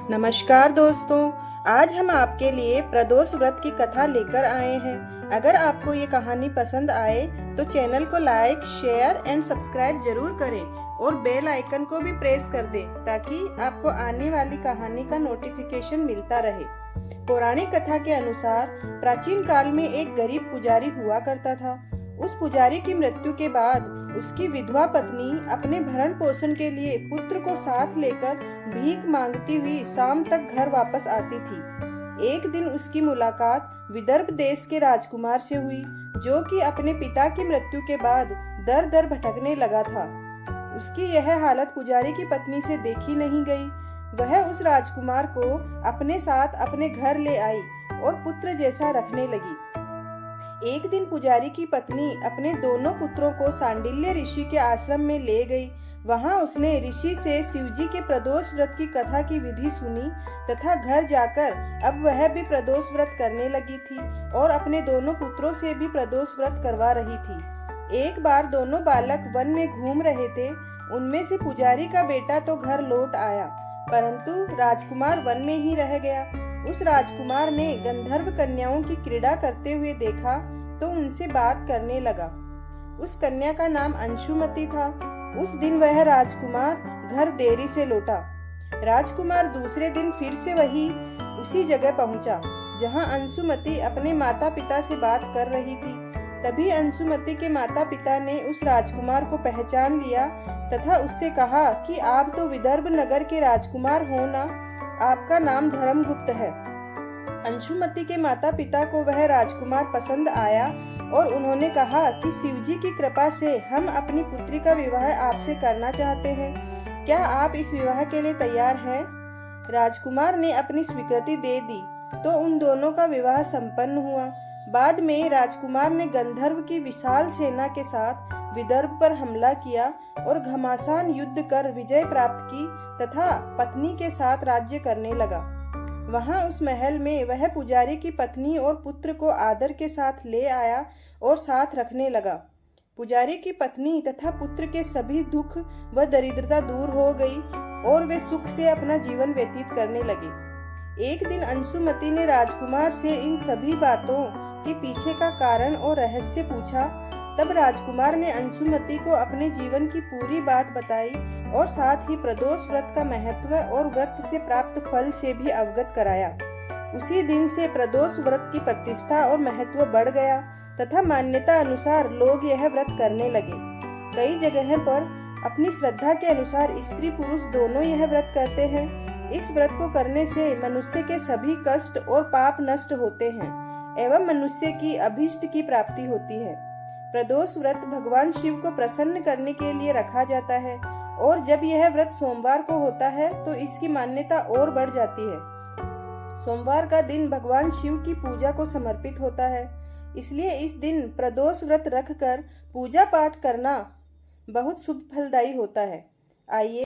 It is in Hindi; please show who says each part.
Speaker 1: नमस्कार दोस्तों, आज हम आपके लिए प्रदोष व्रत की कथा लेकर आए हैं। अगर आपको ये कहानी पसंद आए तो चैनल को लाइक, शेयर एंड सब्सक्राइब जरूर करें और बेल आइकन को भी प्रेस कर दें ताकि आपको आने वाली कहानी का नोटिफिकेशन मिलता रहे। पौराणिक कथा के अनुसार प्राचीन काल में एक गरीब पुजारी हुआ करता था। उस पुजारी की मृत्यु के बाद उसकी विधवा पत्नी अपने भरण पोषण के लिए पुत्र को साथ लेकर भीख मांगती हुई शाम तक घर वापस आती थी। एक दिन उसकी मुलाकात विदर्भ देश के राजकुमार से हुई, जो कि अपने पिता की मृत्यु के बाद दर दर भटकने लगा था। उसकी यह हालत पुजारी की पत्नी से देखी नहीं गई। वह उस राजकुमार को अपने साथ अपने घर ले आई और पुत्र जैसा रखने लगी। एक दिन पुजारी की पत्नी अपने दोनों पुत्रों को सांडिल्य ऋषि के आश्रम में ले गई। वहां उसने ऋषि से शिवजी के प्रदोष व्रत की कथा की विधि सुनी तथा घर जाकर अब वह भी प्रदोष व्रत करने लगी थी और अपने दोनों पुत्रों से भी प्रदोष व्रत करवा रही थी। एक बार दोनों बालक वन में घूम रहे थे। उनमें से पुजारी का बेटा तो घर लौट आया, परंतु राजकुमार वन में ही रह गया। उस राजकुमार ने गंधर्व कन्याओं की क्रीड़ा करते हुए देखा तो उनसे बात करने लगा। उस कन्या का नाम अंशुमति था। उस दिन वह राजकुमार घर देरी से लौटा। राजकुमार दूसरे दिन फिर से उसी जगह पहुंचा जहां अंशुमति अपने माता पिता से बात कर रही थी। तभी अंशुमति के माता पिता ने उस राजकुमार को पहचान लिया तथा उससे कहा कि आप तो विदर्भ नगर के राजकुमार हो ना, आपका नाम धर्मगुप्त है। अंशुमति के माता पिता को वह राजकुमार पसंद आया और उन्होंने कहा कि शिवजी की कृपा से हम अपनी पुत्री का विवाह आपसे करना चाहते हैं। क्या आप इस विवाह के लिए तैयार हैं? राजकुमार ने अपनी स्वीकृति दे दी तो उन दोनों का विवाह संपन्न हुआ। बाद में राजकुमार ने गंधर्व की विशाल सेना के साथ विदर्भ पर हमला किया और घमासान युद्ध कर विजय प्राप्त की तथा पत्नी के साथ राज्य करने लगा। वहां उस महल में वह पुजारी की पत्नी और पुत्र को आदर के साथ ले आया और साथ रखने लगा। पुजारी की पत्नी तथा पुत्र के सभी दुख व दरिद्रता दूर हो गई और वे सुख से अपना जीवन व्यतीत करने लगे। एक दिन अंशुमति ने राजकुमार से इन सभी बातों के पीछे का कारण और रहस्य पूछा। तब राजकुमार ने अंशुमति को अपने जीवन की पूरी बात बताई और साथ ही प्रदोष व्रत का महत्व और व्रत से प्राप्त फल से भी अवगत कराया। उसी दिन से प्रदोष व्रत की प्रतिष्ठा और महत्व बढ़ गया तथा मान्यता अनुसार लोग यह व्रत करने लगे। कई जगह पर अपनी श्रद्धा के अनुसार स्त्री पुरुष दोनों यह व्रत करते हैं। इस व्रत को करने से मनुष्य के सभी कष्ट और पाप नष्ट होते हैं एवं मनुष्य की अभीष्ट की प्राप्ति होती है। प्रदोष व्रत भगवान शिव को प्रसन्न करने के लिए रखा जाता है और जब यह व्रत सोमवार को होता है तो इसकी मान्यता और बढ़ जाती है। सोमवार का दिन भगवान शिव की पूजा को समर्पित होता है, इसलिए इस दिन प्रदोष व्रत रखकर पूजा पाठ करना बहुत शुभ फलदायी होता है। आइए